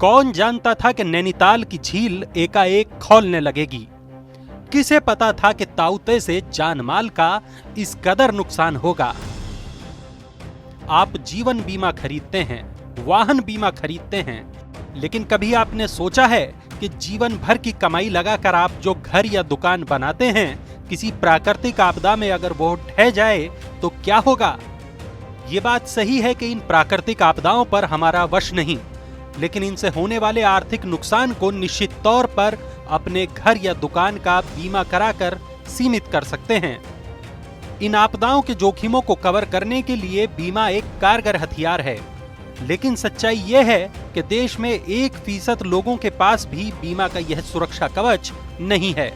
कौन जानता था कि नैनीताल की झील एकाएक खौलने लगेगी। किसे पता था कि ताउते से जानमाल का इस कदर नुकसान होगा। आप जीवन बीमा खरीदते हैं, वाहन बीमा खरीदते हैं, लेकिन कभी आपने सोचा है कि जीवन भर की कमाई लगाकर आप जो घर या दुकान बनाते हैं, किसी प्राकृतिक आपदा में अगर वो ढह जाए तो क्या होगा। ये बात सही है कि इन प्राकृतिक आपदाओं पर हमारा वश नहीं, लेकिन इनसे होने वाले आर्थिक नुकसान को निश्चित तौर पर अपने घर या दुकान का बीमा कराकर सीमित कर सकते हैं। इन आपदाओं के जोखिमों को कवर करने के लिए बीमा एक कारगर हथियार है, लेकिन सच्चाई यह है कि देश में 1% लोगों के पास भी बीमा का यह सुरक्षा कवच नहीं है।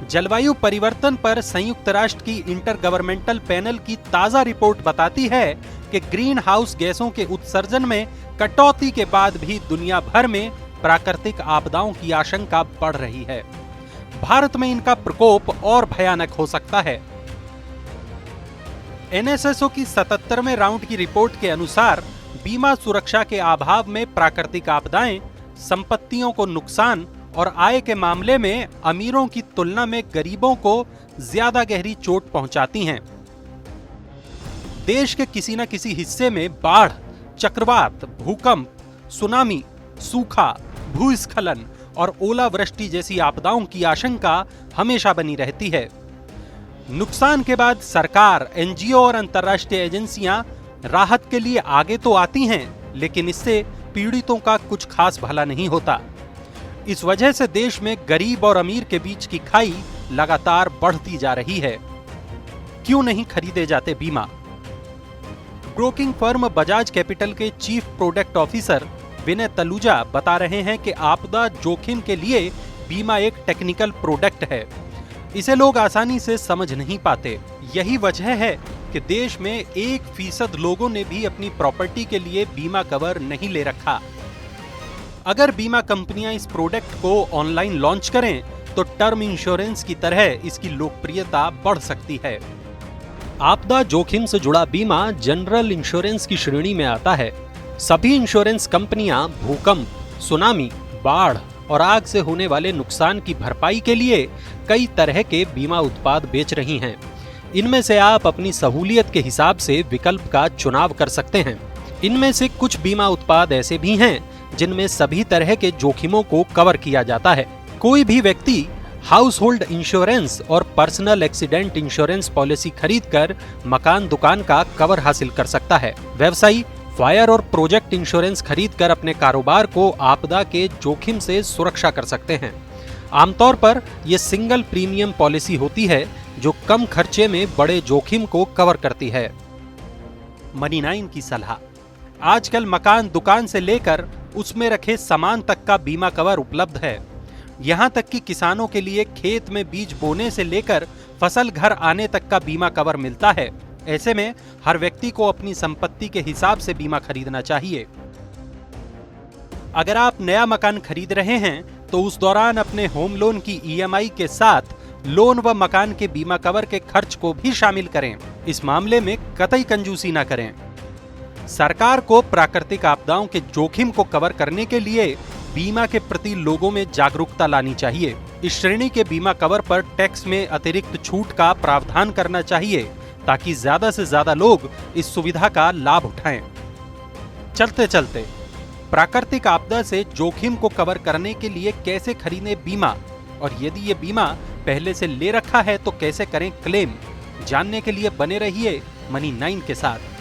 जलवायु परिवर्तन पर संयुक्त राष्ट्र की इंटर गवर्नमेंटल पैनल की ताजा रिपोर्ट बताती है कि ग्रीन हाउस गैसों के उत्सर्जन में कटौती के बाद भी दुनिया भर में प्राकृतिक आपदाओं की आशंका बढ़ रही है। भारत में इनका प्रकोप और भयानक हो सकता है। एनएसएसओ की 77वें राउंड की रिपोर्ट के अनुसार बीमा सुरक्षा के अभाव में प्राकृतिक आपदाएं संपत्तियों को नुकसान और आय के मामले में अमीरों की तुलना में गरीबों को ज्यादा गहरी चोट पहुंचाती हैं। देश के किसी न किसी हिस्से में बाढ़, चक्रवात, भूकंप, सुनामी, सूखा, भूस्खलन और ओलावृष्टि जैसी आपदाओं की आशंका हमेशा बनी रहती है। नुकसान के बाद सरकार, एनजीओ और अंतर्राष्ट्रीय एजेंसियां राहत के लिए आगे तो आती हैं, लेकिन इससे पीड़ितों का कुछ खास भला नहीं होता। इस वजह से देश में गरीब और अमीर के बीच की खाई लगातार बढ़ती जा रही है। क्यों नहीं खरीदे जाते बीमा? ब्रोकिंग फर्म बजाज कैपिटल के चीफ प्रोडक्ट ऑफिसर विनय तलूजा बता रहे हैं कि आपदा जोखिम के लिए बीमा एक टेक्निकल प्रोडक्ट है। इसे लोग आसानी से समझ नहीं पाते। यही वजह है कि देश में 1% लोगों ने भी अपनी प्रॉपर्टी के लिए बीमा कवर नहीं ले रखा। अगर बीमा कंपनियां इस प्रोडक्ट को ऑनलाइन लॉन्च करें तो टर्म इंश्योरेंस की तरह इसकी लोकप्रियता बढ़ सकती है। आपदा जोखिम से जुड़ा बीमा जनरल इंश्योरेंस की श्रेणी में आता है। सभी इंश्योरेंस कंपनियां भूकंप, सुनामी, बाढ़ और आग से होने वाले नुकसान की भरपाई के लिए कई तरह के बीमा उत्पाद बेच रही हैं। इनमें से आप अपनी सहूलियत के हिसाब से विकल्प का चुनाव कर सकते हैं। इनमें से कुछ बीमा उत्पाद ऐसे भी हैं जिनमें सभी तरह के जोखिमों को कवर किया जाता है। कोई भी व्यक्ति हाउस होल्ड इंश्योरेंस और पर्सनल एक्सीडेंट इंश्योरेंस पॉलिसी खरीदकर मकान दुकान का कवर हासिल कर सकता है। व्यवसायी फायर और प्रोजेक्ट इंश्योरेंस खरीदकर अपने कारोबार को आपदा के जोखिम से सुरक्षा कर सकते हैं। आमतौर पर यह सिंगल प्रीमियम पॉलिसी होती है जो कम खर्चे में बड़े जोखिम को कवर करती है। मनी 9 की सलाह। आजकल मकान दुकान से लेकर उसमें रखे सामान तक का बीमा कवर उपलब्ध है। यहाँ तक कि किसानों के लिए खेत में बीज बोने से लेकर फसल घर आने तक का बीमा कवर मिलता है। ऐसे में हर व्यक्ति को अपनी संपत्ति के हिसाब से बीमा खरीदना चाहिए। अगर आप नया मकान खरीद रहे हैं तो उस दौरान अपने होम लोन की ईएमआई के साथ लोन व मकान के बीमा कवर के खर्च को भी शामिल करें। इस मामले में कतई कंजूसी न करें। सरकार को प्राकृतिक आपदाओं के जोखिम को कवर करने के लिए बीमा के प्रति लोगों में जागरूकता लानी चाहिए। इस श्रेणी के बीमा कवर पर टैक्स में अतिरिक्त छूट का प्रावधान करना चाहिए ताकि ज्यादा से ज्यादा लोग इस सुविधा का लाभ उठाएं। चलते चलते प्राकृतिक आपदा से जोखिम को कवर करने के लिए कैसे खरीदें बीमा, और यदि ये बीमा पहले से ले रखा है तो कैसे करें क्लेम, जानने के लिए बने रहिए मनी 9 के साथ।